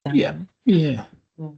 Yeah. Yeah. Mm.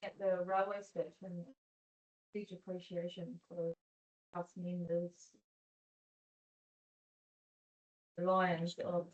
At the railway station, huge appreciation for us members, the lions of.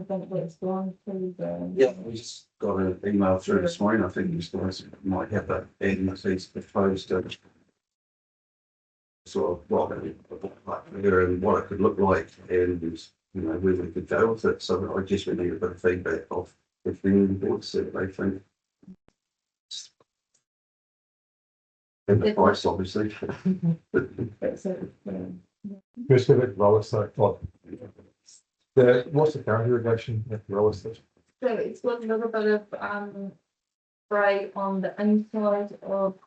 I think that's gone through the. Yeah, we just got an email through this morning. I think you guys might have that in that he's proposed to sort of what it would look like here and what it could look like and where we could go with it. So I guess we need a bit of feedback of if the board said they think. And the price, obviously. That's it. Just a bit lower, so what's the current irrigation at the lower station? So it's got a little bit of spray on the inside of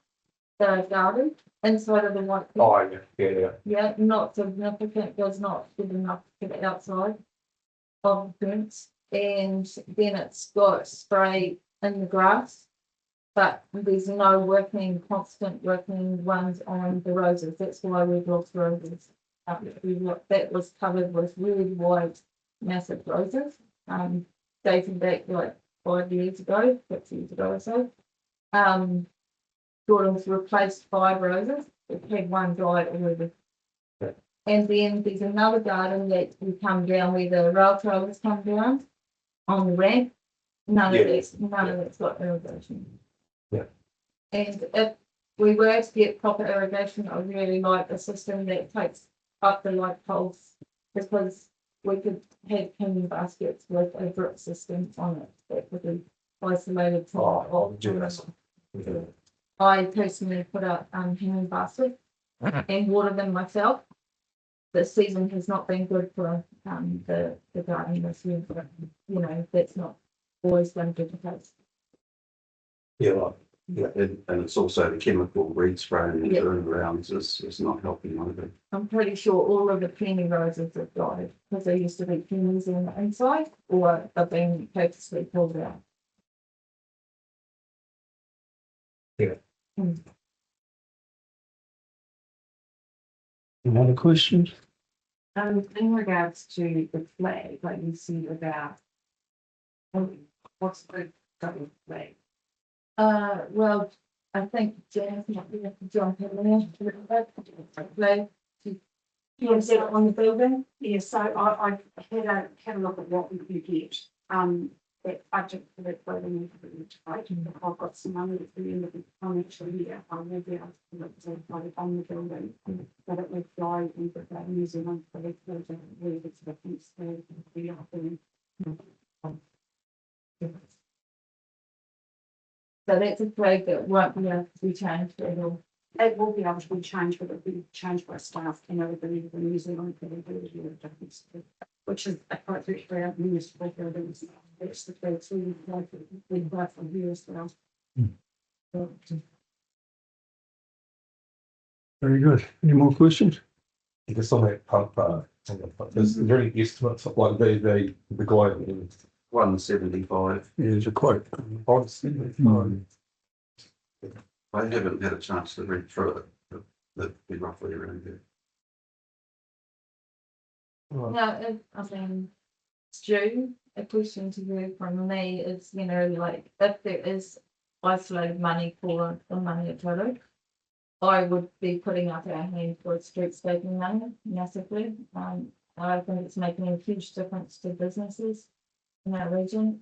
the garden, inside of the white. Oh, yeah. Yeah, not significant, does not good enough to get outside of the fence. And then it's got spray in the grass. But there's no constant working ones on the roses. That's why we've lost roses. That was covered with really wide, massive roses. Dating back like 5 years ago, 6 years ago or so. Jordan's replaced 5 roses. It had one died already. Yeah. And then there's another garden that you come down where the rail trailers come down on the ramp. None of that's got irrigation. Yeah. And if we were to get proper irrigation, I really like a system that takes up the light poles, because we could have hanging baskets with a drip system on it that would be isolated from. I personally put up hanging baskets and water them myself. This season has not been good for the garden this year, but that's not always going to be the case. Yeah, and it's also the chemical reed spraying and doing rounds is not helping either. I'm pretty sure all of the penny roses have died because there used to be pennies on the inside, or they've been purposely pulled out. Yeah. Any other questions? In regards to the flag, like you said about what's the double flag? Well, I think Janice might be able to jump in there a little bit. Yes, on the building. Yeah, so I had a look at what we could get, that budget for that building. I've got some money at the end of the financial year. I will be able to look at on the building, but it would fly into New Zealand for the building, where it's the fence there, the offering. So that's a flag that won't be able to be changed at all. It will be able to be changed, but it will be changed by staff and everybody in New Zealand for the difference, which is appropriate for our municipal buildings. That's the flags we buy from here as well. Very good. Any more questions? Just on that pump, is there any estimates of like the guy? 175. Here's a quote. I haven't had a chance to read through it, but that'd be roughly around there. Now, I mean, Stu, a question to you from me is, like, if there is isolated money for the money at Toto, I would be putting up our hand for streetscaping money massively. I think it's making a huge difference to businesses in our region.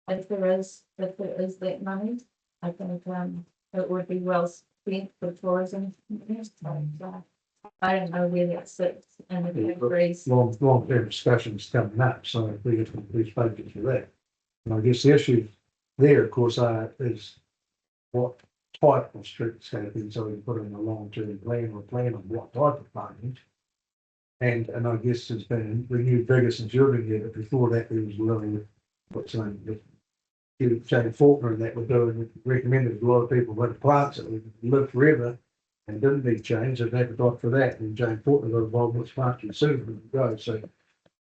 If there is that money, I think it would be well spent for tourism. So, I don't know where that sits in the categories. Long-term discussions coming up, so if we get these budgets for that. And I guess the issue there, of course, is what type of streetscaping, so we can put in a long-term plan or plan on what type of planting. And I guess it's been renewed bigger since you've been here, but before that, there was really what's named Jane Faulkner and that were doing, recommended a lot of people went to plants that would live forever and didn't need change, and appetite for that. And Jane Faulkner got involved with plants and soon we go. So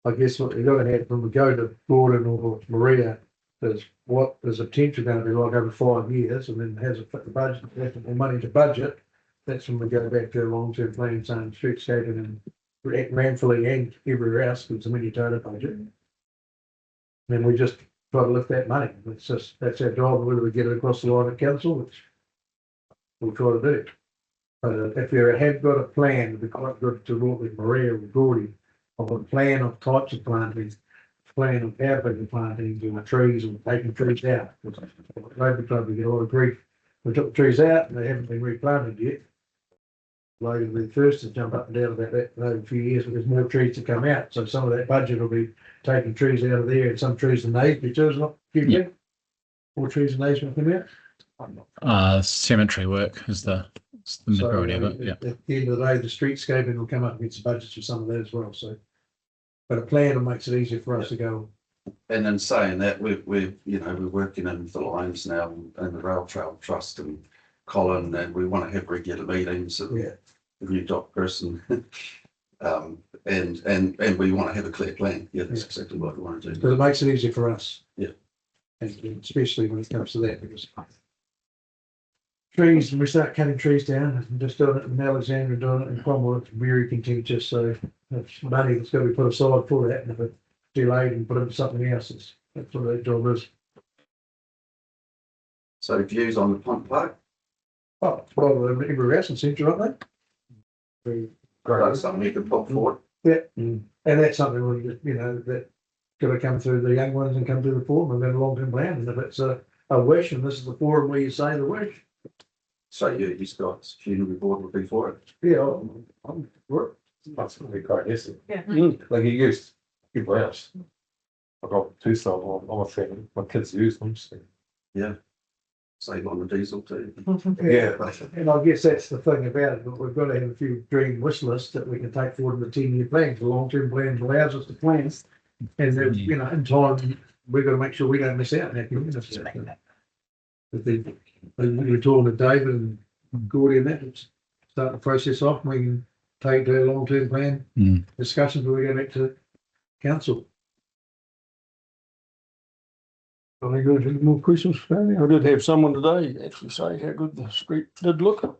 I guess what we've got to have when we go to Gordon or Maria is what is the potential going to be like over 5 years, and then has it fit the budget, have more money to budget. That's when we go back to a long-term plan saying streetscaping and Ranfully and everywhere else because the mini total budget. And then we just try to lift that money. That's our job, whether we get it across the line at council, which we'll try to do. But if you have got a plan, it'd be quite good to work with Maria or Gordy of a plan of types of planting plan of how big the planting, doing the trees and taking trees out. Rotary Club, we get a lot of grief. We took the trees out and they haven't been replanted yet. Logan will be the first to jump up and down about that in a few years, but there's more trees to come out. So some of that budget will be taking trees out of there and some trees and these, which is not Yeah. more trees and these will come out. Cemetery work is the majority of it. So, Yeah. At the end of the day, the streetscaping will come up against the budgets for some of that as well, so. But a plan makes it easier for us to go. And in saying that, we're working in the Lions now and the Rail Trail Trust and Colin, and we want to have regular meetings and Yeah. the new doc person. And we want to have a clear plan. Yeah, that's exactly what we want to do. Because it makes it easier for us. Yeah. And especially when it comes to that, because trees, when we start cutting trees down, and just doing it in Alexandria, doing it in Cromwell, it's very contentious, so that's money that's got to be put aside for that, and if it's delayed and put into something else, that's what that job is. So views on the pump park, Oh, it's rather than everywhere else in Central, aren't they? that's something you can put forward. And that's something we just, that got to come through the young ones and come to the forum and then a long-term plan, and if it's a wish, and this is the forum where you say the wish, So you've got community board would be for it. yeah, I'm, That's gonna be quite easy. Yeah. Like you used people else. I've got two cell I'm a fan, my kids use them, so. Save on the diesel too. Yeah. And I guess that's the thing about it, but we've got to have a few dream wish lists that we can take forward in the 10-year plan. The long-term plan allows us to plan. And then, in time, we've got to make sure we don't miss out in our community. But then, we're talking to David and Gordy and that, let's start the process off, and we can take the long-term plan discussions when we go back to council. Any good, any more questions, Fanny? I did have someone today actually say how good the street did look.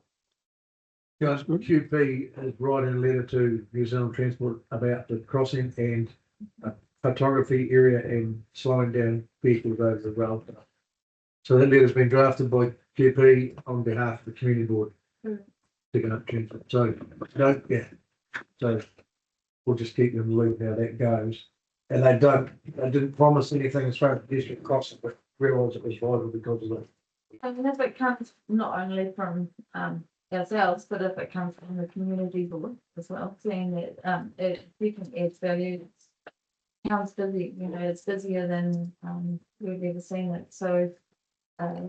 Guys, QP is writing a letter to New Zealand Transport about the crossing and photography area and slowing down vehicles over the rail. So that letter's been drafted by QP on behalf of the community board. Picking up transport. So, so we'll just keep them in the loop how that goes. And they didn't promise anything as far as the district crossing, but realised it was vital because of that. And if it comes not only from ourselves, but if it comes from the community board as well, seeing that it definitely adds value. Town's busy, it's busier than we've ever seen it. So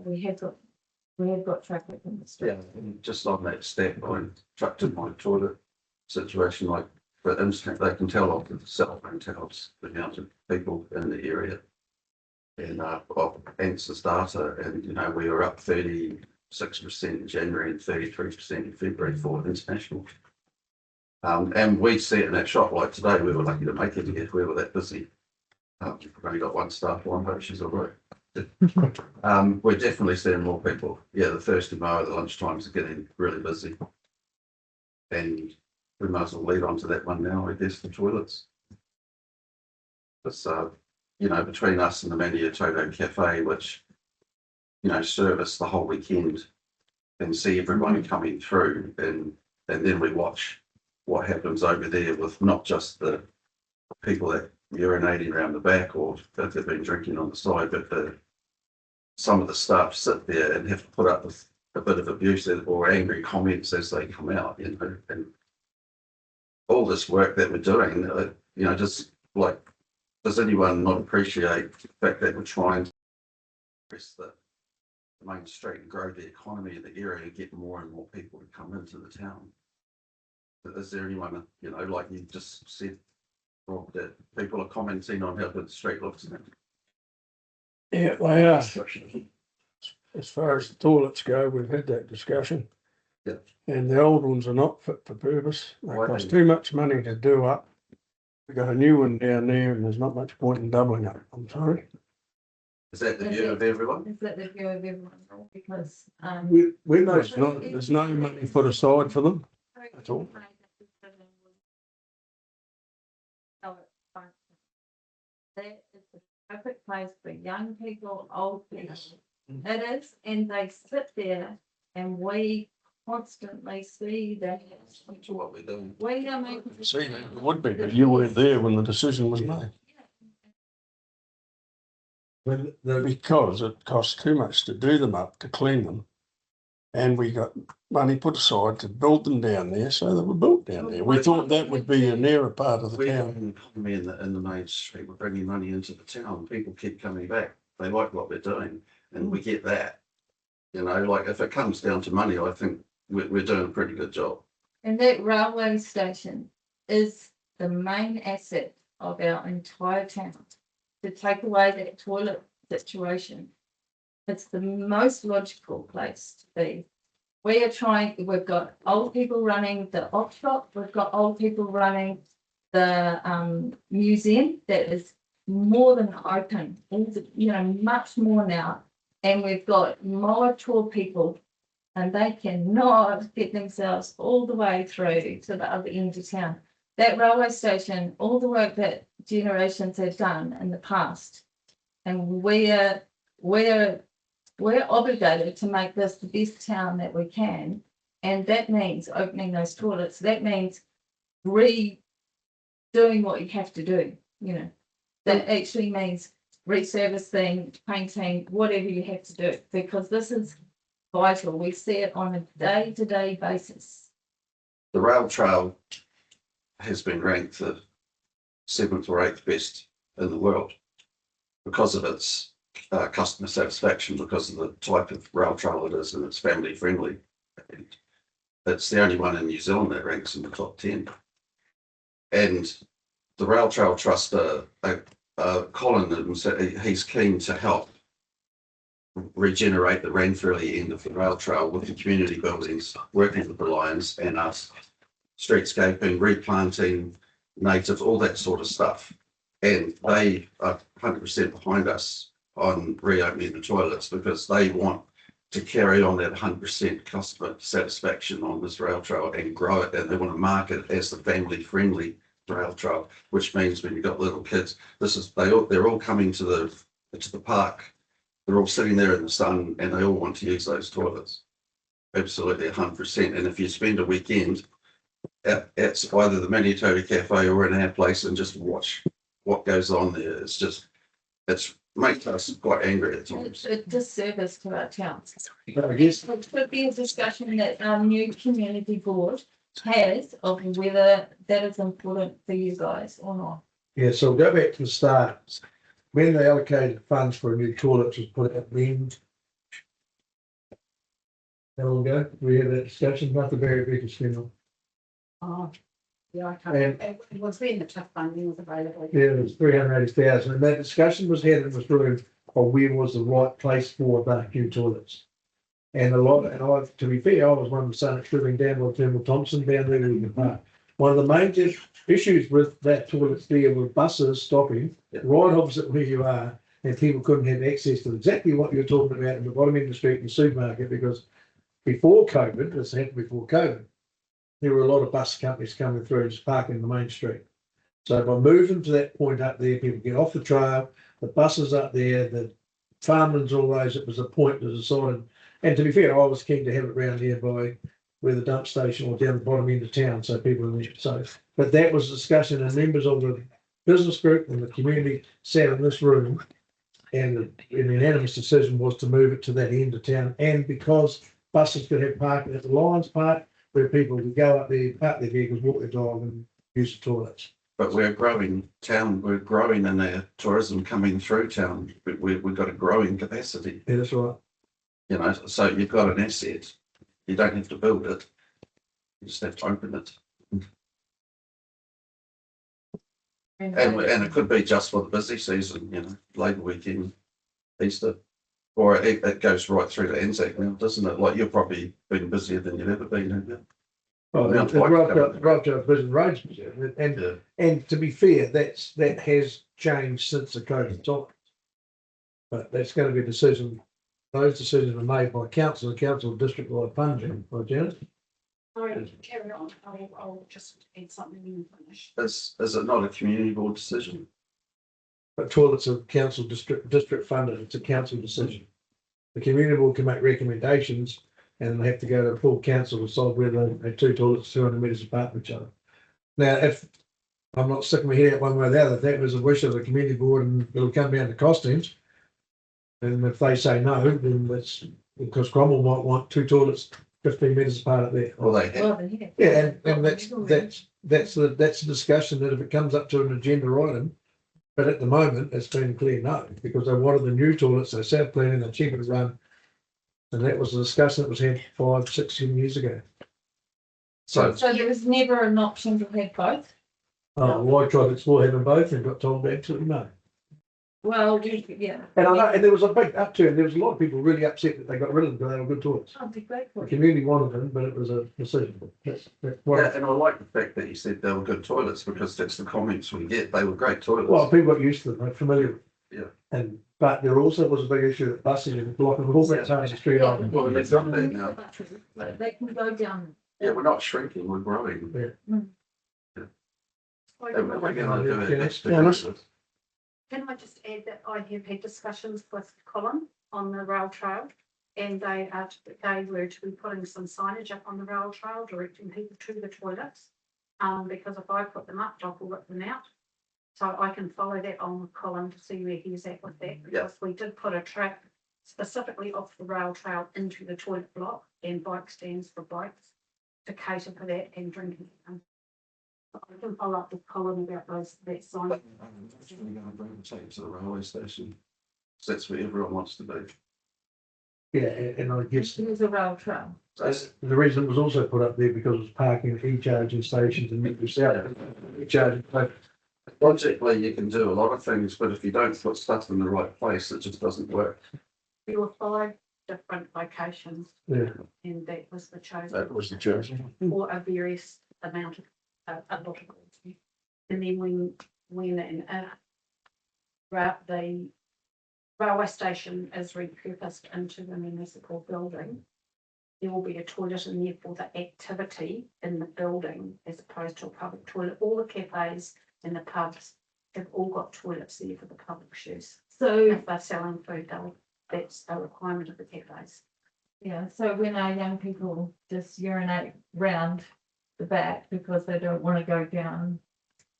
we have got traffic in the street. Yeah, and just on that step, I trucked in my toilet situation, like for instance, they can tell off the cell phone towers, the amount of people in the area. And of ANSYS data, and we were up 36% in January and 33% in February for international. And we see it in that shop, like today, we were lucky to make it here, we were that busy. We've only got one staff line, but she's all right. We're definitely seeing more people. Yeah, the Thursday mower, the lunch times are getting really busy. And we might as well lead on to that one now, I guess, the toilets. It's, between us and the Mania Toto Cafe, which, service the whole weekend and see everyone coming through, and then we watch what happens over there with not just the people that urinating around the back or that they've been drinking on the side, but some of the staff sit there and have to put up with a bit of abuse or angry comments as they come out, and all this work that we're doing, just like, does anyone not appreciate the fact that we're trying to press the main street and grow the economy in the area and get more and more people to come into the town? Is there anyone, like you just said, Rob, that people are commenting on how good the street looks now? Yeah, they are. As far as the toilets go, we've had that discussion. Yeah. And the old ones are not fit for purpose. They Why cost don't- too much money to do up. We got a new one down there and there's not much point in doubling up. I'm sorry. Is that the view of everyone? Is that the view of everyone? Because We're There's no money put aside for them. That's all. That is the perfect place for young people, old people. Yes. It is, and they sit there and we constantly see that. That's what we're doing. We are making. See, it would be, but you weren't there when the decision was made. When the, because it costs too much to do them up, to clean them. And we got money put aside to build them down there, so they were built down there. We thought that would be a nearer part of the We got town. an economy in the main street. We're bringing money into the town. People keep coming back. They like what we're doing, and we get that. You know, like if it comes down to money, I think we're doing a pretty good job. And that railway station is the main asset of our entire town. To take away that toilet situation, it's the most logical place to be. We are trying, we've got old people running the op shop, we've got old people running the museum that is more than open, much more now. And we've got more tour people, and they cannot get themselves all the way through to the other end of town. That railway station, all the work that generations have done in the past, and we're obligated to make this the best town that we can, and that means opening those toilets. That means doing what you have to do. That actually means resurfacing, painting, whatever you have to do, because this is vital. We see it on a day-to-day basis. The rail trail has been ranked the 7th or 8th best in the world because of its customer satisfaction, because of the type of rail trail it is, and it's family friendly. And it's the only one in New Zealand that ranks in the top 10. And the Rail Trail Trust, Colin, he's keen to help regenerate the Ranfurly end of the rail trail with the community buildings, working with the Lions and us, streetscaping, replanting, native, all that sort of stuff. And they are 100% behind us on reopening the toilets, because they want to carry on that 100% customer satisfaction on this rail trail and grow it, and they want to market it as the family friendly rail trail, which means when you've got little kids, they're all coming to the park. They're all sitting there in the sun, and they all want to use those toilets. Absolutely 100%. And if you spend a weekend at either the Manitoba Cafe or in our place and just watch what goes on there, it's makes us quite angry at times. It's a disservice to our towns. I guess, It could be a discussion that our new community board has of whether that is important for you guys or not. yeah, so we'll go back to the start. When they allocated funds for a new toilet was put out when? How long ago? We had that discussion, not the very big discussion. Oh, yeah, I can't, And- it was when the TIF funding was available. Yeah, it was 380,000, and that discussion was had and was really on where was the right place for the new toilets. And to be fair, I was one of the sons living down with Thermal Thompson down there in the park. One of the major issues with that toilet there were buses stopping right opposite where you are, and people couldn't have access to exactly what you're talking about in the bottom end of the street in the supermarket, because before COVID, this happened before COVID, there were a lot of bus companies coming through and just parking in the main street. So by moving to that point up there, people get off the trail, the buses up there, the farmlands, all those, it was a point that decided. And to be fair, I was keen to have it round here by where the dump station or down the bottom end of town, so people were there. So, but that was a discussion, and members of the business group and the community sat in this room, and the unanimous decision was to move it to that end of town. And because buses could have parking at the Lions Park, where people could go up there, park their vehicles, walk their dog, and use the toilets. But we're growing town, we're growing in our tourism coming through town. We've got a growing capacity, Yeah, that's right. so you've got an asset. You don't have to build it. You just have to open it. And it could be just for the busy season, Labour weekend, Easter. Or it goes right through to Anzac now, doesn't it? Like, you've probably been busier than you've ever been, haven't you? Oh, Yeah, it's right to Vision Roads, and Yeah. and to be fair, that has changed since the COVID time. But that's going to be a decision. Those decisions are made by council. The council district wide funding, by Janet. Sorry, carry on, I'll just add something when you finish. Is it not a community board decision? But toilets are council district funded. It's a council decision. The community board can make recommendations, and they have to go to full council to decide whether they have two toilets 200 metres apart from each other. Now, if I'm not sticking my head out one way or the other, if that was a wish of the community board and it'll come down to costings, And if they say no, then that's, because Cromwell might want 2 toilets 15 metres apart at there. Well, they have. Well, then, yeah. Yeah, and that's a discussion that if it comes up to an agenda item, but at the moment, it's been clear no, because they wanted the new toilets, they're south planning, they're cheaper to run. And that was a discussion that was had 5, 6, 7 years ago. So, So there was never an option to have both? Well, I tried to explore having both and got told absolutely no. Well, yeah. And I know, and there was a big upturn, there was a lot of people really upset that they got rid of them because they were good toilets. Oh, be great The for you. community wanted them, but it was a decision. That's yeah, what, and I like the fact that you said they were good toilets because that's the comments we get. They were great toilets. well, people got used to them, they're familiar. Yeah. And, but there also was a big issue that buses and blocking all that time the street on. Well, that's not there now. But they can go down. Yeah, we're not shrinking, we're growing. And we're gonna do it next Yeah, let's- year. Can I just add that I have had discussions with Colin on the rail trail, and they were to be putting some signage up on the rail trail directing people to the toilets. Because if I put them up, Doc will rip them out. So I can follow that on with Colin to see where he's at with that, because we did put a track specifically off the rail trail into the toilet block and bike stands for bikes to cater for that and drinking. I can follow up with Colin about that sign. We're gonna gravitate to the railway station. So that's where everyone wants to be. Yeah, and I guess There's a rail trail. the reason it was also put up there because it was parking at e-charging stations and Metro South. E-charging, so Logically, you can do a lot of things, but if you don't put stuff in the right place, it just doesn't work. There were 5 different locations, yeah. and that was the chosen That was the chosen. for a various amount of, a lot of it. And then when the railway station is repurposed into the municipal building, there will be a toilet in there for the activity in the building as opposed to a public toilet. All the cafes and the pubs have all got toilets there for the public use. So, If they're selling food, that's a requirement of the cafes. yeah, so when our young people just urinate round the back because they don't want to go down,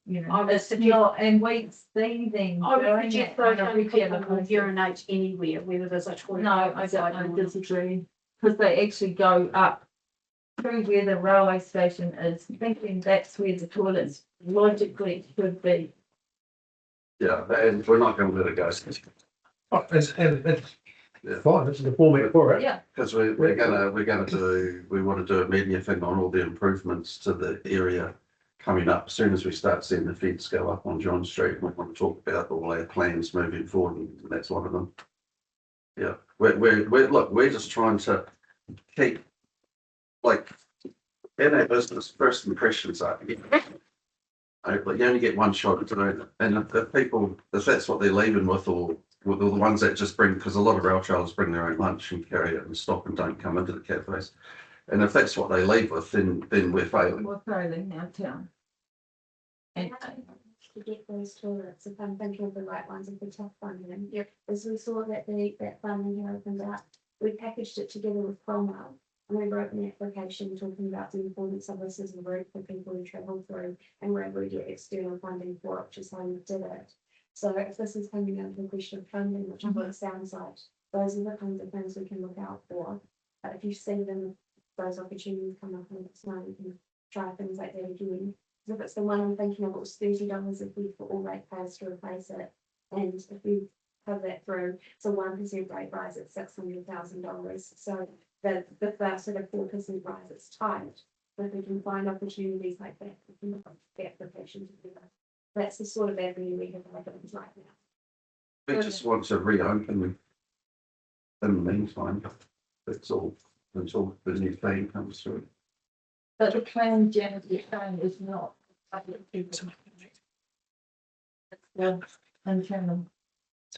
you I know, would it's suggest- not, and we see them I would doing suggest that on those a young regular people will basis. urinate anywhere, whether there's a toilet. No, I outside don't, or I not. disagree, because they actually go up through where the railway station is, thinking that's where the toilets logically should be. Yeah, and we're not gonna let it go. Oh, and it's Yeah. fine, this is the format for it. Yeah, Because we want to do a media thing on all the improvements to the area coming up. As soon as we start seeing the fence go up on John Street, we want to talk about all our plans moving forward, and that's one of them. Yeah, we're just trying to keep, like, in our business, first impressions are, but you only get one shot at doing it. And if that's what they're leaving with, or with all the ones that just bring, because a lot of rail trailers bring their own lunch and carry it and stop and don't come into the cafes. And if that's what they leave with, then we're failing. we're failing our town. And To get those toilets, if I'm thinking of the right ones, if we tough funding, as we saw that that funding had opened up, we packaged it together with Cromwell. And we wrote an application talking about the importance of this as a route for people who travel through, and we're able to get external funding for it, which is how we did it. So if this is coming out of the question of funding, which is what it sounds like, those are the kinds of things we can look out for. But if you see them, those opportunities come up, and it's now we can try things like that again. If it's the one I'm thinking of, it was $30 a week for all ratepayers to replace it. And if we put that through, it's a 1% rate rise at $600,000. So the first sort of 4% rise, it's tight. But if we can find opportunities like that, we can put the application together. That's the sort of avenue we have right now. We just want to reopen in the meantime. That's all, until the new plan comes through. but the plan Janet is saying is not. Well, internal.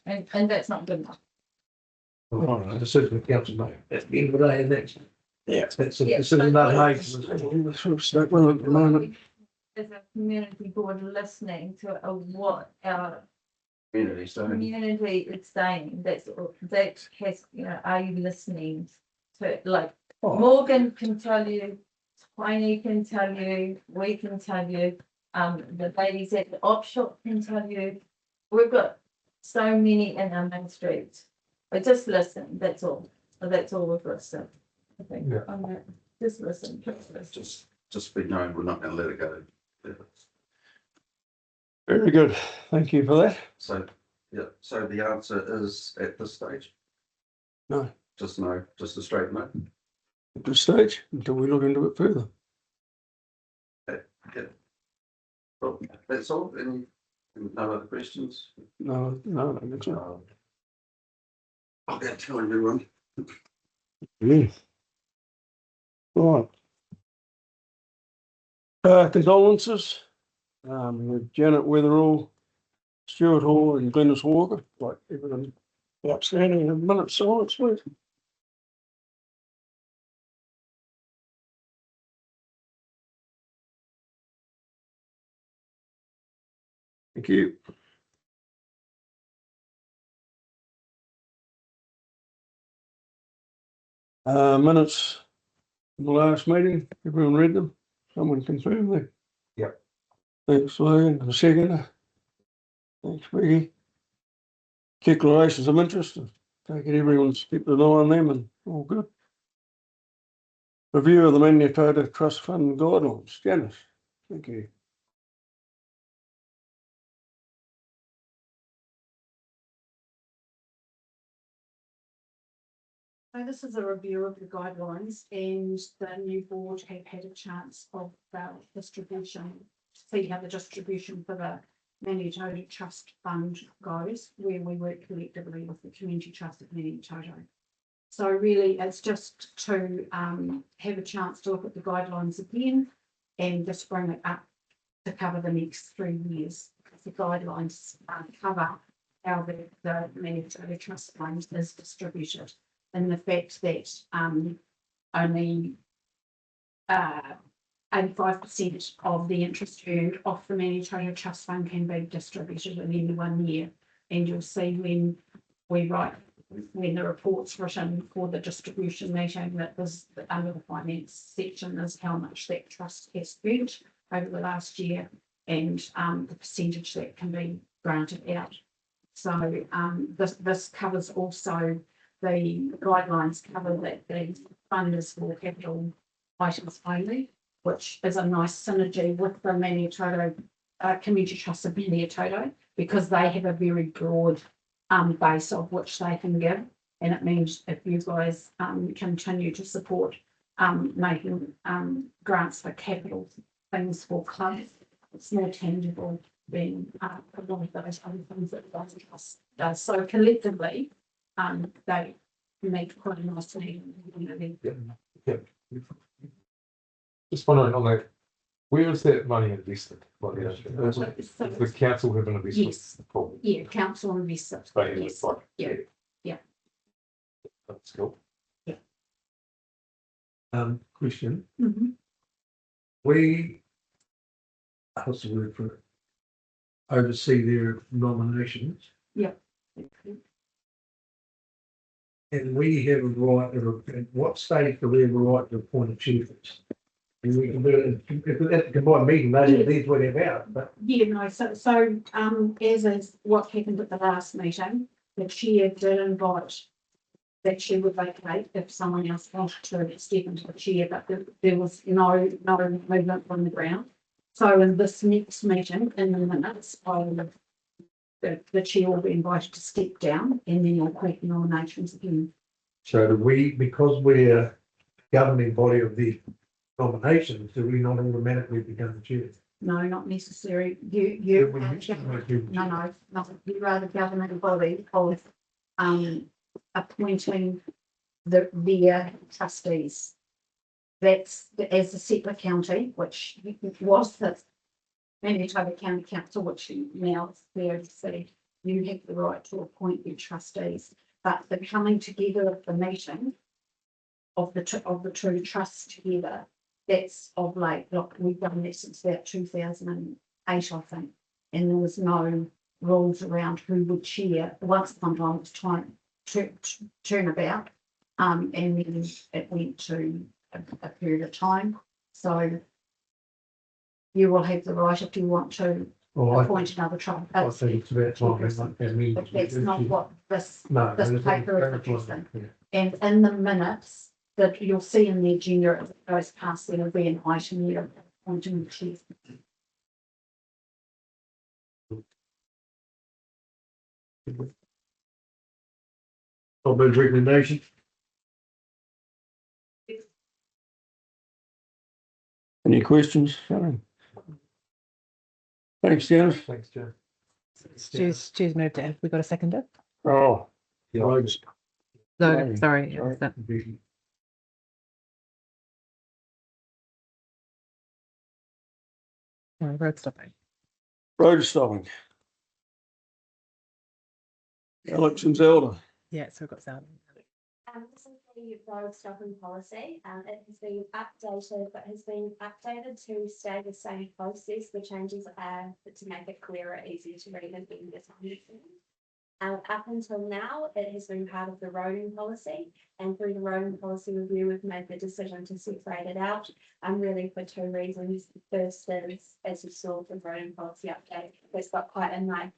And that's not good enough. The decision of council made at the end of the day, and that's. Yeah. That's a Yeah, decision that made. Stuck with it at the moment. As a community board listening to what our Community, so community is saying, that has, you know, are you listening to, like, Morgan can tell you, Tiny can tell you, we can tell you, the ladies at the op shop can tell you. We've got so many in our main streets, But just listen, that's all. That's all we've listed. I think, Yeah. on that. Just listen, just listen. Just be known, we're not gonna let it go. Very good. Thank you for that. So, yeah, so the answer is at this stage? No. Just no, just a straight no? At this stage, until we look into it further. Yeah. Well, that's all, any, no other questions? No, I don't think so. I'll get to everyone. Yeah. Right. Condolences, with Janet Weatherall, Stuart Hall and Glennis Walker, like everything outstanding in a minute silence, please. Thank you. Minutes from the last meeting, everyone read them? Someone confirm them? Yep. Thanks, Lee, a second. Thanks, Vicky. Declarations of interest, take it everyone's kept an eye on them and all good. Review of the Manitoba Trust Fund guidelines, Janice, thank you. So this is a review of the guidelines, and the new board have had a chance of the distribution, see how the distribution for the Manitoba Trust Fund goes, where we work collectively with the Community Trust of Manitoba. So really, it's just to have a chance to look at the guidelines again and just bring it up to cover the next 3 years. The guidelines cover how the Manitoba Trust Fund is distributed, and the fact that only 85% of the interest earned off the Manitoba Trust Fund can be distributed in any 1 year. And you'll see when the report's written for the distribution meeting, that was under the finance section is how much that trust has earned over the last year, and the percentage that can be granted out. So this covers also the guidelines cover that the fund is for capital items only, which is a nice synergy with the Manitoba Community Trust of Manitoba, because they have a very broad base of which they can give. And it means if you guys continue to support making grants for capital things for clubs, it's more tangible than a lot of those other things that the trust does. So collectively, they make quite a nice thing. Just wondering on that, where is that money invested? Like, does the council have an investment? Yes. Cool. Yeah, council invested. Right, Yes. right. Yeah. That's cool. Question, Mhm. what's the word for it? Oversee their nominations. Yeah. And we have a right, at what stage do we have a right to appoint a chief? And we can do it, if at the combined meeting, maybe these would have out, but. Yeah, no, so as is what happened at the last meeting, the chair did invite that she would vacate if someone else wanted to step into the chair, but there was no movement from the ground. So in this next meeting, in the minutes, the chair will be invited to step down, and then you'll create nominations again. So do we, because we're governing body of the nominations, do we not automatically become the chair? No, not necessary. No, You rather governing body of appointing their trustees. That's as the Settler County, which was the Manitoba County Council, which now is there to say you have the right to appoint your trustees, but the coming together of the meeting of the two trusts together, that's of late. Look, we've done that since about 2008, I think, and there was no rules around who would chair. Once upon a time, it was time to turn about, and then it went to a period of time. So you will have the right, if you want to Well, appoint another trump. I think it's about time. But that's not what this No. this it's paper is very addressing. yeah. And in the minutes that you'll see in the agenda, as it goes past, there will be an item here appointing the chief. Board's recommendation. Any questions? Sorry. Thanks, Dennis. Thanks, Joe. Stu's moved it. Have we got a seconder? Oh, Yeah. roads. No, Sorry. sorry. Sorry. is that- Sorry, road stopping. Road stopping. Alex and Zelda. Yeah, so we've got sound. This is the road stopping policy. It has been updated, but has been updated to stay the same process. The changes are to make it clearer, easier to read and easier to understand. Up until now, it has been part of the roading policy, and through the roading policy review, we've made the decision to separate it out. Really for two reasons. The first is, as you saw, the roading policy update, it's got quite a nice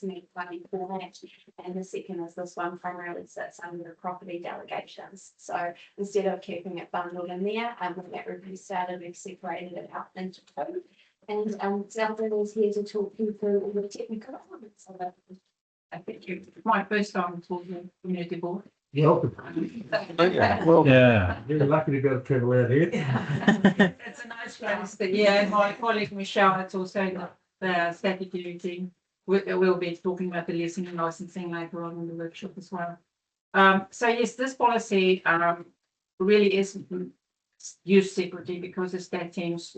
neat funny format. And the second is this one primarily sits under the property delegations. So instead of keeping it bundled in there, when that review started, we've separated it out into two. And Zelda is here to talk you through all the technical elements of it. Thank you. My first time for the community board. Welcome. Well, Yeah. You're lucky to go to travel out here. It's a nice place, but yeah, my colleague Michelle has also the statutory team. We'll be talking about the leasing and licensing later on in the workshop as well. So yes, this policy really is used separately because the state teams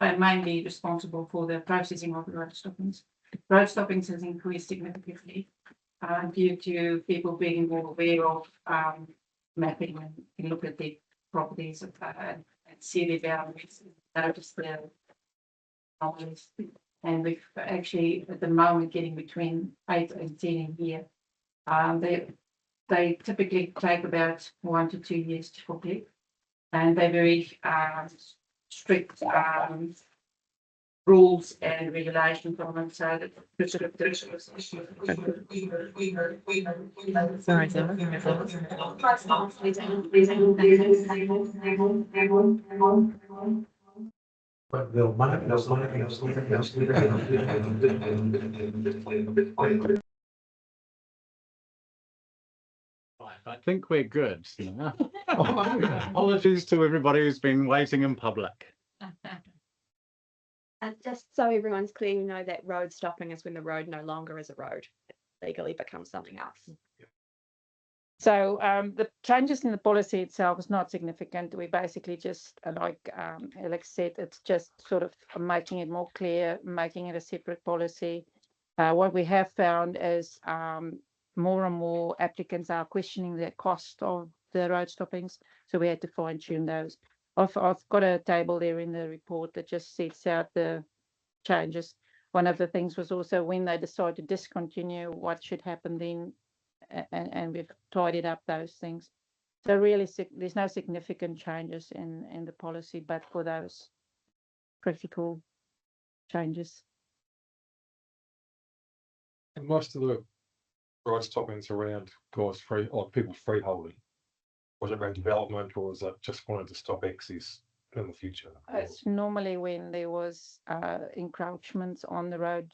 are mainly responsible for the processing of the road stoppings. Road stoppings has increased significantly due to people being more aware of mapping and look at the properties and see the boundaries, notice the boundaries. And we've actually at the moment getting between 8 and 10 a year. They typically take about 1 to 2 years to complete, and they're very strict rules and regulations on them, so that Sorry, Zelda. But they'll mind. I think we're good. Yeah. Apologies to everybody who's been waiting in public. Just so everyone's clear, you know that road stopping is when the road no longer is a road, it legally becomes something else. So the changes in the policy itself is not significant. We basically just, like Alex said, it's just sort of making it more clear, making it a separate policy. What we have found is more and more applicants are questioning the cost of the road stoppings, so we had to fine tune those. I've got a table there in the report that just sets out the changes. One of the things was also when they decide to discontinue, what should happen then, and we've tidied up those things. So really, there's no significant changes in the policy, but for those critical changes. And most of the road stoppings around, of course, people freeholding. Was it around development, or was it just wanted to stop access in the future? It's normally when there was encroachments on the road,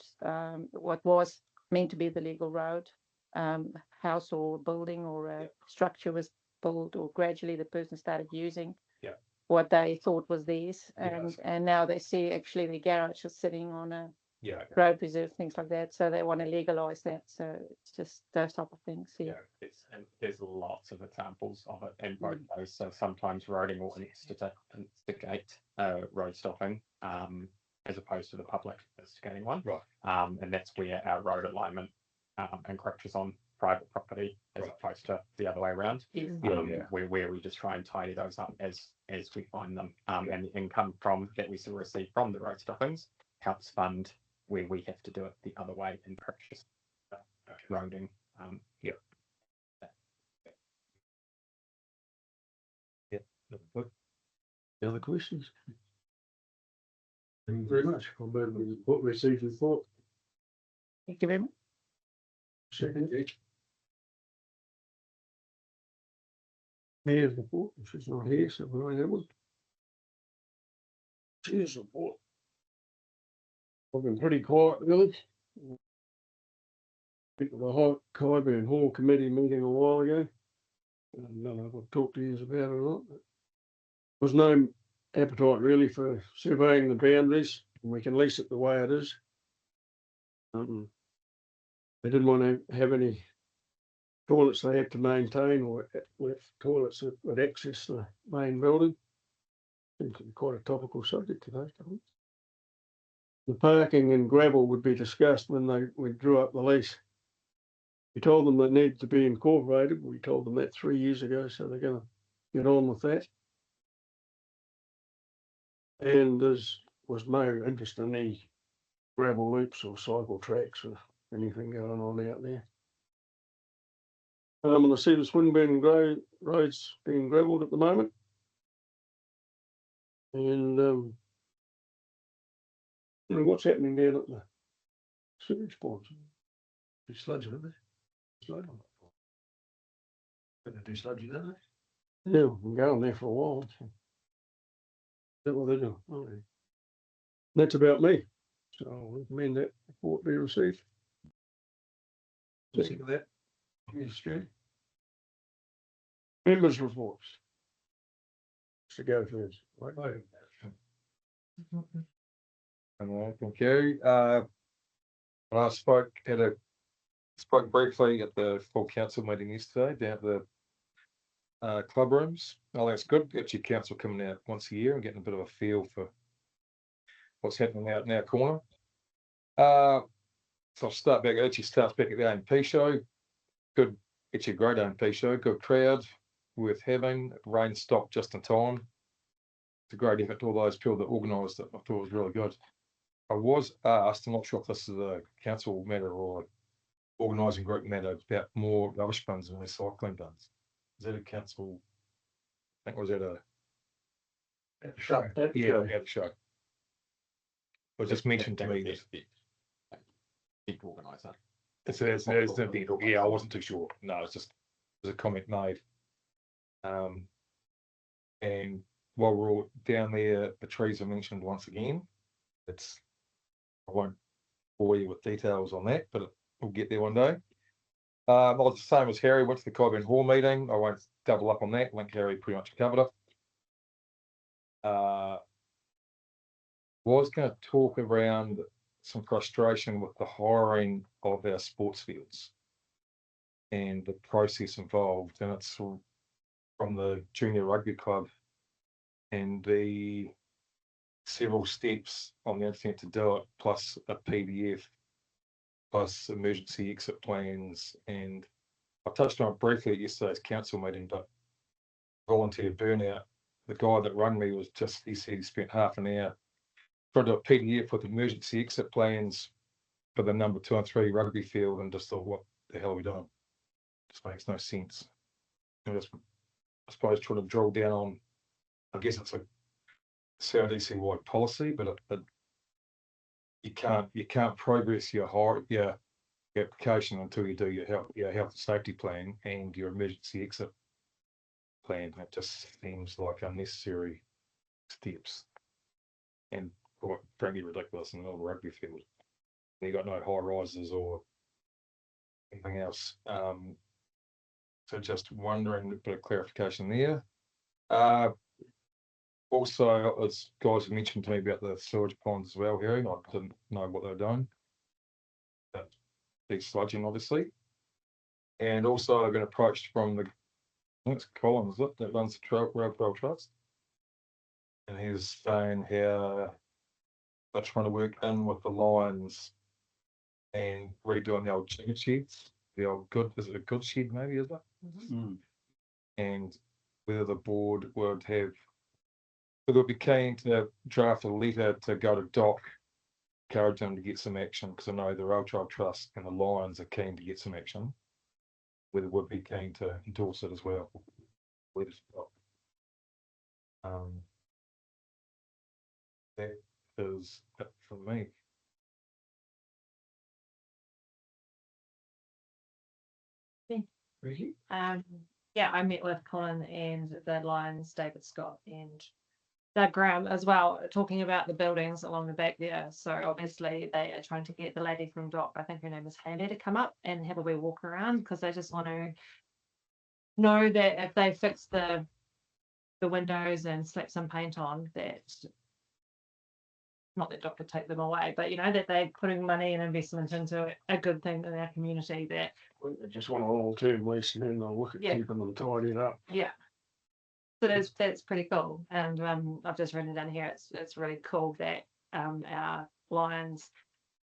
what was meant to be the legal road, house or building or a structure was built, or gradually the person started using what they thought was theirs, and now they see actually the garage is sitting on a road reserve, things like that. So they want to legalize that. So it's just those type of things. And there's lots of examples of it in both those. So sometimes roading will instigate road stopping as opposed to the public instigating one. Right. And that's where our road alignment encroaches on private property as opposed to the other way around. Where we just try and tidy those up as we find them. And the income that we receive from the road stoppings helps fund where we have to do it the other way in purchase roading. Any other questions? Thank you very much. I'll move the report, received report. Thank you very much. Second. Mayor's report, she's not here, so we're on that one. Chair's report. I've been pretty quiet, really. Been to the Kyburn Hall Committee meeting a while ago. I don't know if I've talked to you about it or not. But there was no appetite really for surveying the boundaries, and we can lease it the way it is. They didn't want to have any toilets they had to maintain or left toilets that would access the main building. Seems to be quite a topical subject today. The parking and gravel would be discussed when we drew up the lease. We told them they needed to be incorporated. We told them that 3 years ago, so they're going to get on with that. And there was no interest in any gravel loops or cycle tracks or anything going on out there. And I see the Swinburne road's being gravelled at the moment. And what's happening down at the sewage ponds? Do sludge, don't they? Sludge on it. Better do sludge, don't they? Yeah, we've been going there for a while. So. Is that what they're doing? Oh, yeah. That's about me. So I'll recommend that report be received. Second of that. Yes, Jay. Members' reports. To go first. Right. Thank you. I spoke briefly at the full council meeting yesterday down at the club rooms. Oh, that's good. Actually, council coming out once a year and getting a bit of a feel for what's happening out in our corner. So I'll start back. Actually, starts back at the AMP show. Good, actually, great AMP show. Good crowd, worth having. Rain stopped just in time. It's a great effort to all those people that organised it. I thought it was really good. I was asked, I'm not sure if this is a council matter or organising group matter, about more rubbish bins and recycling bins. Is that a council? I think it was at the show. At the show. It was just mentioned to me that Big organiser. it's a big, yeah, I wasn't too sure. No, it's just there's a comment made. And while we're all down there, the trees are mentioned once again. I won't bore you with details on that, but we'll get there one day. I was the same as Harry, went to the Kyburn Hall meeting. I won't double up on that. I think Harry pretty much covered it. Was going to talk around some frustration with the hiring of our sports fields and the process involved, and it's from the junior rugby club and the several steps on the internet to do it, plus a PDF, plus emergency exit plans. And I touched on it briefly at yesterday's council meeting, but volunteer burnout. The guy that run me was just, he said he spent half an hour trying to do a PDF with emergency exit plans for the number 2 and 3 rugby field, and just thought, what the hell are we doing? Just makes no sense. And just, I suppose, trying to drill down on, I guess it's a CRDC wide policy, but you can't progress your application until you do your health and safety plan and your emergency exit plan. It just seems like unnecessary steps and quite frankly ridiculous in an old rugby field. You got no high rises or anything else. So just wondering, a bit of clarification there. Also, as guys mentioned to me about the sewage ponds as well, Harry, I didn't know what they were doing. But big sludging, obviously. And also, I've been approached from the, I think it's Colin, is it, that runs the Rail Trust. And he's saying how they're trying to work in with the Lions and redoing the old chicken sheds. The old good, is it a good shed maybe, is it? Mm-hmm. And whether the board would have, it would be keen to draft a letter to go to Doc, encourage them to get some action, because I know the Rail Trail Trust and the Lions are keen to get some action. Whether would be keen to endorse it as well. That is it for me. Ricky? Yeah, I met with Colin and the Lions, David Scott and Doug Graham as well, talking about the buildings along the back there. So obviously they are trying to get the lady from Dock, I think her name is Haley, to come up and have a wee walk around, because they just want to know that if they fix the windows and slap some paint on, that not that Dock would take them away, but you know, that they're putting money and investment into a good thing in our community. That They just want a long-term lease and then they'll look at Yeah. keeping them tidied up. yeah. So that's pretty cool. And I've just written it down here. It's really cool that our Lions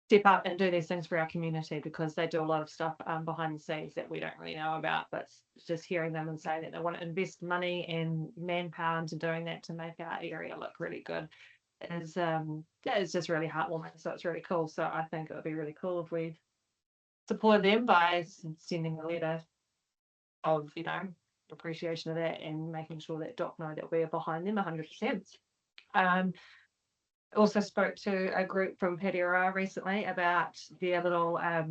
step up and do these things for our community, because they do a lot of stuff behind the scenes that we don't really know about. But just hearing them and saying that they want to invest money and manpower into doing that to make our area look really good is it's just really heartwarming. So it's really cool. So I think it would be really cool if we support them by sending a letter of, you know, appreciation of that and making sure that Doc know that we're behind them 100%. Also spoke to a group from Petiora recently about their little out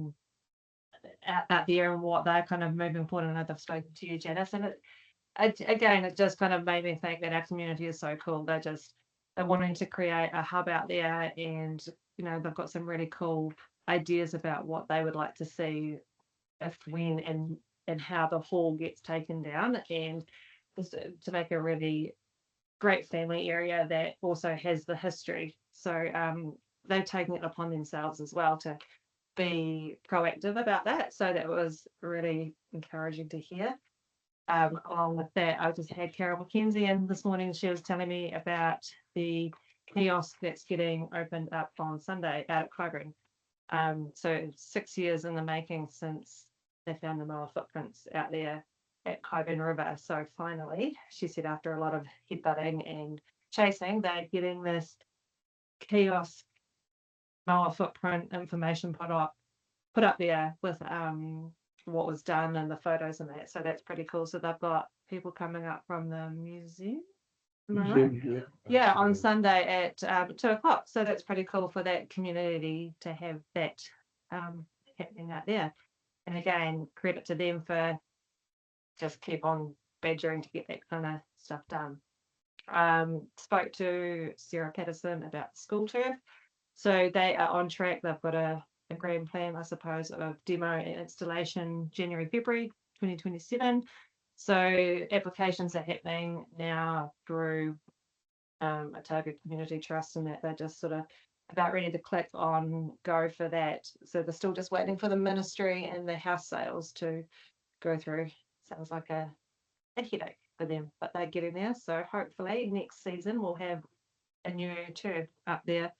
there and what they're kind of moving forward. And I've spoken to you, Janice, and it just kind of made me think that our community is so cool. They're wanting to create a hub out there, and you know, they've got some really cool ideas about what they would like to see, if, when, and how the hall gets taken down, and just to make a really great family area that also has the history. So they've taken it upon themselves as well to be proactive about that. So that was really encouraging to hear. Along with that, I just had Carol McKenzie in this morning. She was telling me about the kiosk that's getting opened up on Sunday out at Clyburn. So 6 years in the making since they found the moa footprints out there at Clyburn River. So finally, she said, after a lot of headbutting and chasing, they're getting this kiosk moa footprint information put up there with what was done and the photos and that. So that's pretty cool. So they've got people coming up from the museum. Am I right? Yeah, on Sunday at 2:00. So that's pretty cool for that community to have that happening out there. And again, credit to them for just keep on badgering to get that kind of stuff done. Spoke to Sarah Patterson about the school turf. So they are on track. They've got a grand plan, I suppose, of demo and installation January, February 2027. So applications are happening now through Otago Community Trust, and that they're just sort of about ready to click on go for that. So they're still just waiting for the ministry and the house sales to go through. Sounds like a headache for them, but they're getting there. So hopefully next season we'll have a new turf up there.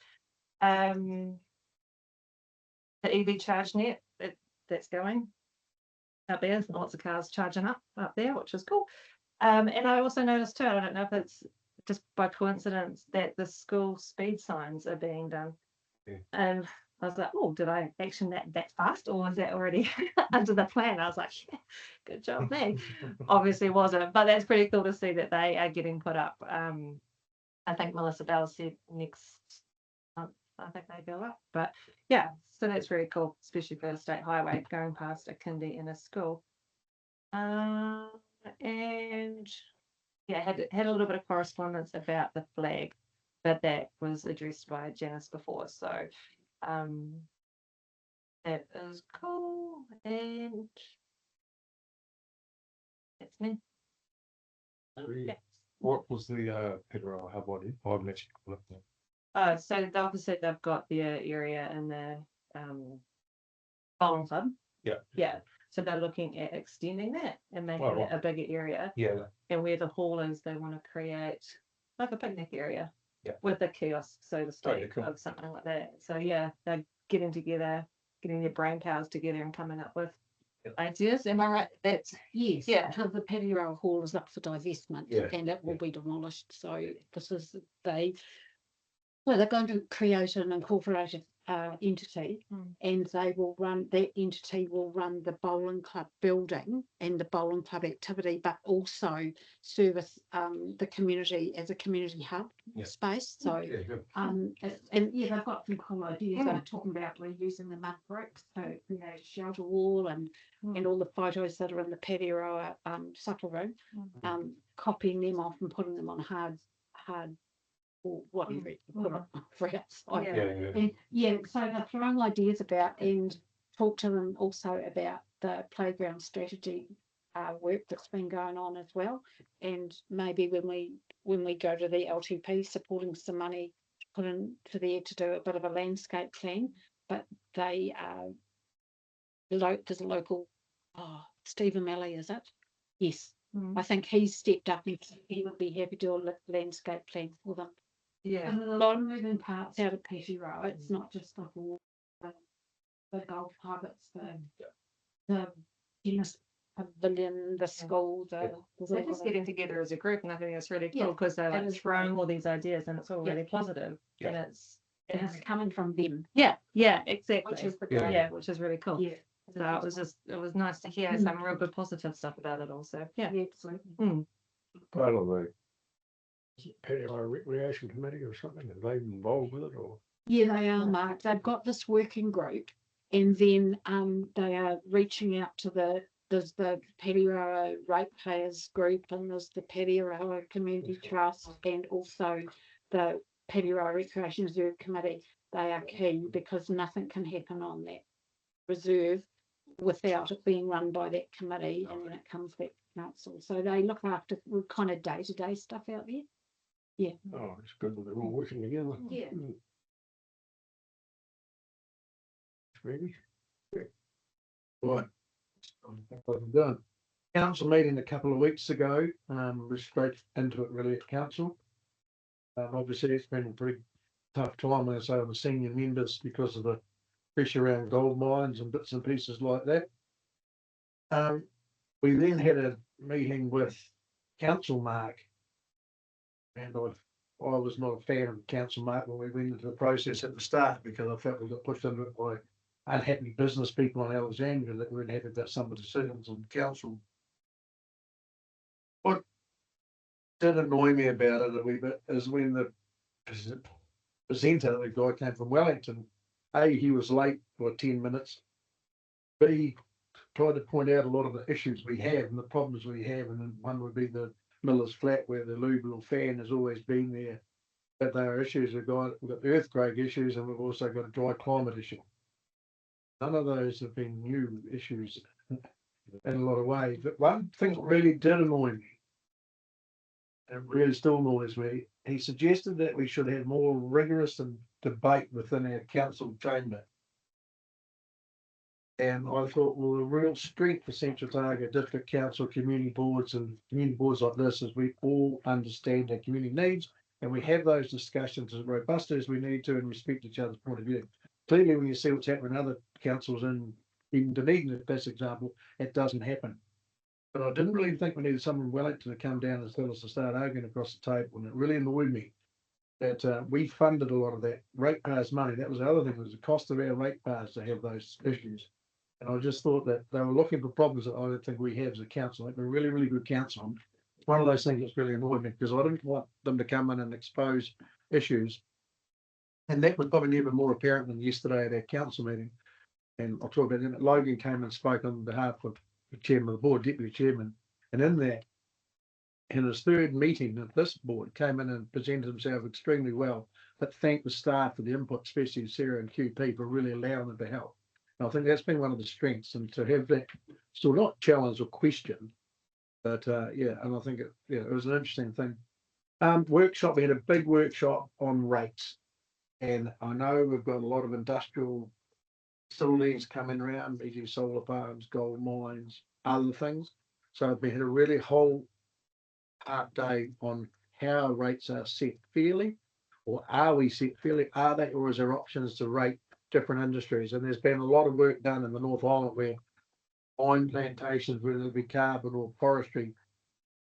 The EV charge net that's going up there. Lots of cars charging up there, which is cool. And I also noticed too, I don't know if it's just by coincidence, that the school speed signs are being done. Yeah. And I was like, oh, did I action that fast, or was that already under the plan? I was like, yeah, good job, me. Obviously wasn't, but that's pretty cool to see that they are getting put up. I think Melissa Bell said next month, I think they go up. But yeah, so that's very cool, especially for a state highway going past a kindy in a school. And yeah, had a little bit of correspondence about the flag, but that was addressed by Janice before. So that is cool. And that's me. Yeah. What was the Pedro hub body? I haven't actually looked at it. So obviously they've got their area in the bowling club. Yeah. Yeah. So they're looking at extending that and making Oh, it a bigger area. Yeah. And where the hall is, they want to create like a picnic area. Yeah. With a kiosk, so to speak, yeah, cool. of something like that. So yeah, they're getting together, getting their brain powers together and coming up with ideas. Am I right? That's Yes. Yeah. Because the Petty-Row Hall is up for divestment. Yeah. And it will be demolished. So this is they're going to create an incorporated entity, and that entity will run the bowling club building and the bowling club activity, but also service the community as a community hub. Yeah. space, so. Yeah, good. And yeah, they've got some cool ideas. They're talking about reusing the mud bricks to create a shelter wall and all the photos that are in the patio supper room, copying them off and putting them on hard or whatever you put on for outside. Yeah. Yeah, yeah. And yeah, so they're throwing ideas about and talk to them also about the playground strategy work that's been going on as well. And maybe when we go to the LTP, supporting some money to put into there to do a bit of a landscape plan, but they there's a local Stephen Malley, is it? Yes. I think he's stepped up and he would be happy to do a landscape plan for them. Yeah. And there's a lot of moving parts out of Petty Row. It's not just the whole, the golf club, it's the tennis pavilion, the school, They're just getting together as a group, and I think that's really cool because they're like throwing all these ideas, and it's all really positive, and it's coming from them. yeah, exactly, Which is the Yeah. yeah, which is really cool. Yeah. So it was nice to hear some real good positive stuff about it also. Yeah. Absolutely. Part of the patio recreation committee or something, are they involved with it or? Yeah, they are, Mark. They've got this working group, and then they are reaching out to there's the Patiroa Ratepayers group, and there's the Patiroa Community Trust, and also the Patiroa Recreation Reserve Committee. They are key because nothing can happen on that reserve without it being run by that committee, and then it comes back to council. So they look after kind of day-to-day stuff out there. Yeah. Oh, it's good that they're all working together. Yeah. Maybe. Right. I've done. Council meeting a couple of weeks ago, we're straight into it really at council. Obviously it's been a pretty tough time, as I say, on the senior members because of the pressure around gold mines and bits and pieces like that. We then had a meeting with Council Mark. And I was not a fan of Council Mark when we went into the process at the start because I felt we got pushed into it by unhappy business people in Alexandria that weren't happy about some of the decisions on council. What did annoy me about it a wee bit is when the presenter, the guy came from Wellington, A, he was late for 10 minutes, B, tried to point out a lot of the issues we have and the problems we have, and then one would be the Miller's Flat where the alluvial fan has always been there, but there are issues we've got the earthquake issues and we've also got a dry climate issue. None of those have been new issues in a lot of ways, but one thing that really did annoy me, and really still annoys me, he suggested that we should have more rigorous debate within our council chamber. And I thought, well, the real strength for Central Otago District Council, community boards and community boards like this is we all understand our community needs and we have those discussions as robust as we need to and respect each other's point of view. Clearly, when you see what's happening in other councils in even Dunedin, as best example, it doesn't happen. But I didn't really think we needed someone in Wellington to come down and tell us to start arguing across the table, and it really annoyed me that we funded a lot of that ratepayers' money. That was the other thing, was the cost of our ratepayers to have those issues. And I just thought that they were looking for problems that I don't think we have as a council. Like, we're a really, really good council. It's one of those things that's really annoyed me because I didn't want them to come in and expose issues. And that was probably even more apparent than yesterday at our council meeting. And I'll talk about it. Logan came and spoke on behalf of the chairman of the board, deputy chairman. And in that, in his third meeting of this board, came in and presented himself extremely well, but thanked the staff for the input, especially Sarah and QP, for really allowing them to help. I think that's been one of the strengths, and to have that still not challenged or questioned, but yeah, and I think it was an interesting thing. Workshop, we had a big workshop on rates, and I know we've got a lot of industrial facilities coming around, e.g. solar farms, gold mines, other things. So we had a really whole part day on how rates are set fairly, or are we set fairly? Are they, or is there options to rate different industries? And there's been a lot of work done in the North Island where pine plantations, whether it be carbon or forestry,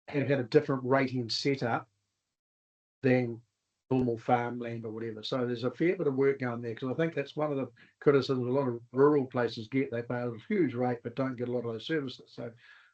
have had a different rating setup than normal farmland or whatever. So there's a fair bit of work going there, because I think that's one of the criticisms a lot of rural places get. They pay a huge rate but don't get a lot of those services. So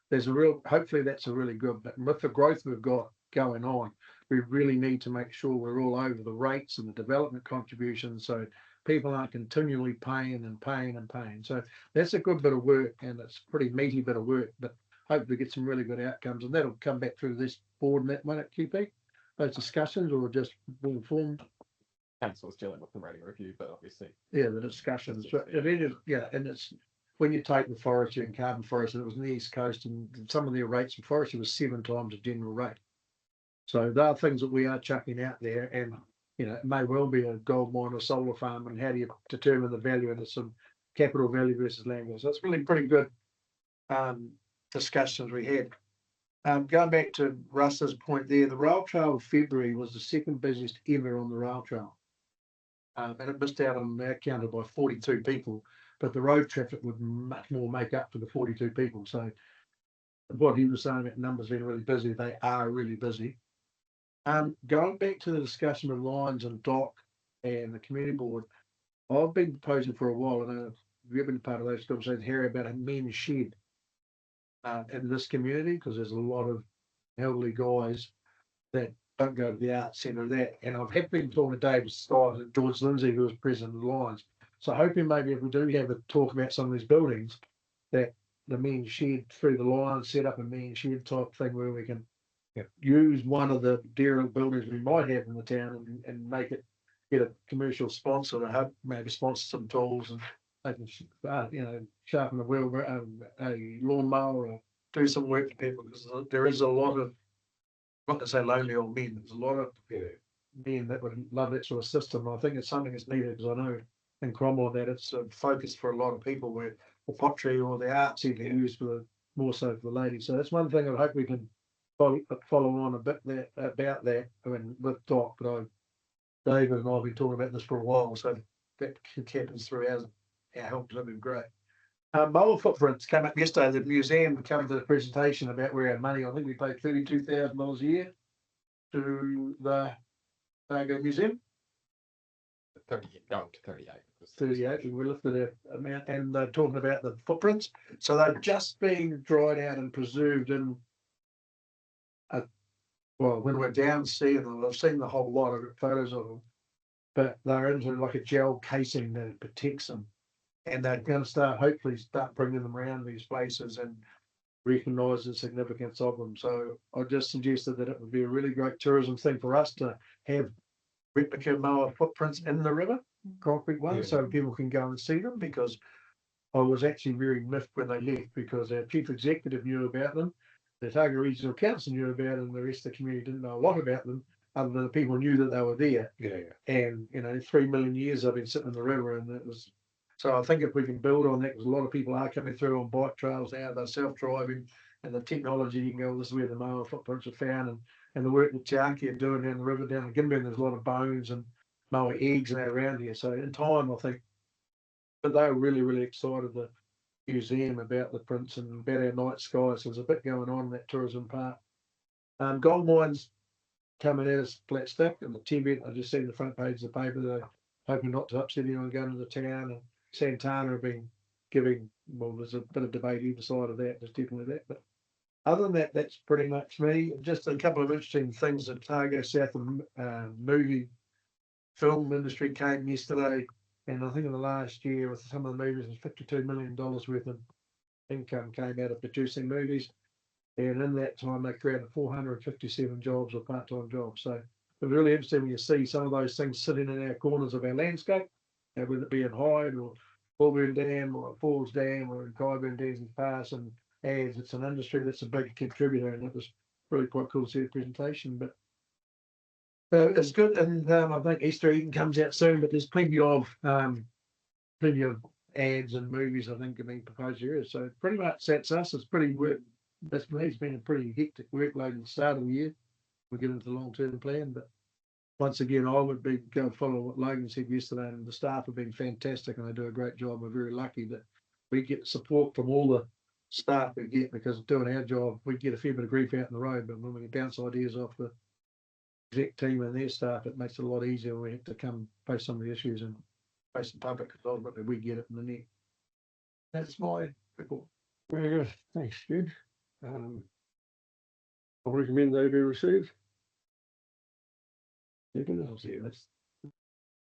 there's a real, hopefully that's a really good, but with the growth we've got going on, we really need to make sure we're all over the rates and the development contributions, so people aren't continually paying and paying and paying. So that's a good bit of work, and it's a pretty meaty bit of work, but hopefully get some really good outcomes, and that'll come back through this board and that one at QP, those discussions, or just being informed. Council's dealing with the rating review, but obviously. Yeah, the discussions, but it is, yeah, and it's, when you take the forestry and carbon forestry, it was on the East Coast, and some of their rates for forestry was 7 times the general rate. So there are things that we are chucking out there, and you know, it may well be a gold mine or solar farm, and how do you determine the value, and it's some capital value versus land value. So it's really pretty good discussions we had. Going back to Russ's point there, the rail trail of February was the second busiest ever on the rail trail. And it missed out on that counted by 42 people, but the road traffic would much more make up for the 42 people. So what he was saying about numbers being really busy, they are really busy. Going back to the discussion of lines and dock and the community board, I've been proposing for a while, and you've been part of those conversations, Harry, about a men's shed in this community, because there's a lot of elderly guys that don't go to the arts centre, that, and I've been talking to David Stiles and George Lindsay, who was president of the Lions. So hoping maybe if we do have a talk about some of these buildings, that the men's shed through the Lions set up a men's shed type thing where we can use one of the derelict buildings we might have in the town and make it, get a commercial sponsor to help maybe sponsor some tools, and they can sharpen the wheel, a lawnmower, or do some work for people, because there is a lot of, not to say lonely old men, there's a lot of men that would love that sort of system. I think it's something that's needed, because I know in Cromwell that it's a focus for a lot of people, where the pottery or the arts you can use for the, more so for the ladies. So that's one thing I hope we can follow on a bit about that, I mean, with Doc, but David and I have been talking about this for a while, so that happens through our help to be great. Mower footprints came up yesterday. The museum came to the presentation about where our money, I think we paid $32,000 a year to the museum. 38, going to 38. 38, and we lifted that amount, and they're talking about the footprints. So they're just being dried out and preserved in well, when we're down seeing them, I've seen the whole lot of photos of them, but they're into like a gel casing that protects them. And they're going to hopefully start bringing them around these places and recognise the significance of them. So I just suggested that it would be a really great tourism thing for us to have replica mower footprints in the river, concrete ones, so people can go and see them, because I was actually very miffed when they left, because our chief executive knew about them, the Targa Regional Council knew about them, and the rest of the community didn't know a lot about them, other than the people knew that they were there. And 3 million years they've been sitting in the river, and it was. So I think if we can build on that, because a lot of people are coming through on bike trails now, they're self-driving, and the technology, you can go, this is where the mower footprints are found, and the work that Tiaki are doing down the river, down the Gimby, there's a lot of bones and mower eggs and that around here. So in time, I think, but they were really, really excited, the museum, about the prints and about our night sky. So there's a bit going on in that tourism part. Gold mines coming at us flat stick, and the Tibet, I just seen the front page of the paper, they're hoping not to upset anyone going to the town, and Santana have been giving, well, there's a bit of debate either side of that, there's definitely that, but other than that, that's pretty much me. Just a couple of interesting things that Targo South movie film industry came yesterday, and I think in the last year with some of the movies, $52 million worth of income came out of producing movies, and in that time they created 457 jobs or part-time jobs. So it's really interesting when you see some of those things sitting in our corners of our landscape, whether it be in Hyde or Bullburn Dam or Falls Dam or in Kyburn Daisy Pass, and as it's an industry that's a big contributor, and it was really quite cool to see the presentation. But it's good, and I think Easter Eden comes out soon, but there's plenty of ads and movies I think are being proposed here. So pretty much that's us. It's pretty work. That's me. It's been a pretty hectic workload at the start of the year. We'll get into the long-term plan, but once again, I would be go follow what Logan said yesterday, and the staff have been fantastic and they do a great job. We're very lucky that we get support from all the staff we get, because doing our job, we get a fair bit of grief out in the road, but when we bounce ideas off the exec team and their staff, it makes it a lot easier when we have to come face some of the issues and face the public, because ultimately we get it in the neck. That's my report. Very good. Thanks, Jude. I'll recommend they be received. You can help you.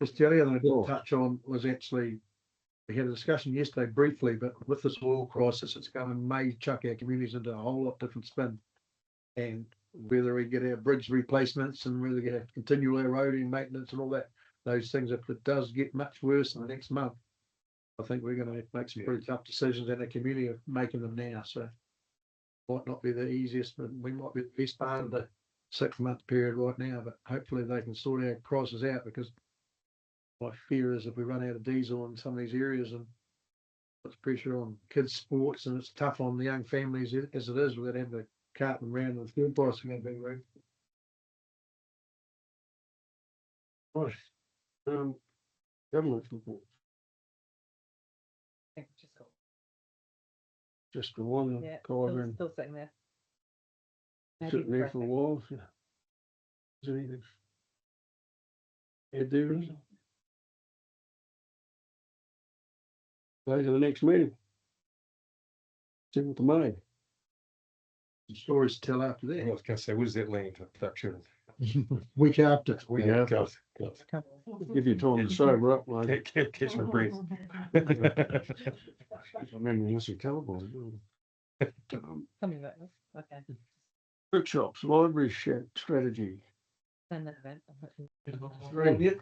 Just the other thing I did touch on was actually, we had a discussion yesterday briefly, but with this oil crisis, it's going to may chuck our communities into a whole lot different spin. And whether we get our bridge replacements and whether we get our continual eroding maintenance and all that, those things, if it does get much worse in the next month, I think we're going to make some pretty tough decisions in the community of making them now. So might not be the easiest, but we might be the best part of the 6-month period right now, but hopefully they can sort our prices out, because my fear is if we run out of diesel in some of these areas and puts pressure on kids' sports, and it's tough on the young families as it is without having to cart them around with fuel pricing going to be rude. Right. Government report, I think just got- just the one, Yeah, covering, still sitting there. sitting there for a while, yeah. Is there anything? Yeah, do. Go to the next meeting. 7th of May. Some stories to tell after I that. was gonna say, what does that land that should? Week after. We have, Go. give you time to sober up, like. Catch my breath. I mean, yes, you cowboy. Something like this. Okay. Workshops, library strategy. Then that event. Three.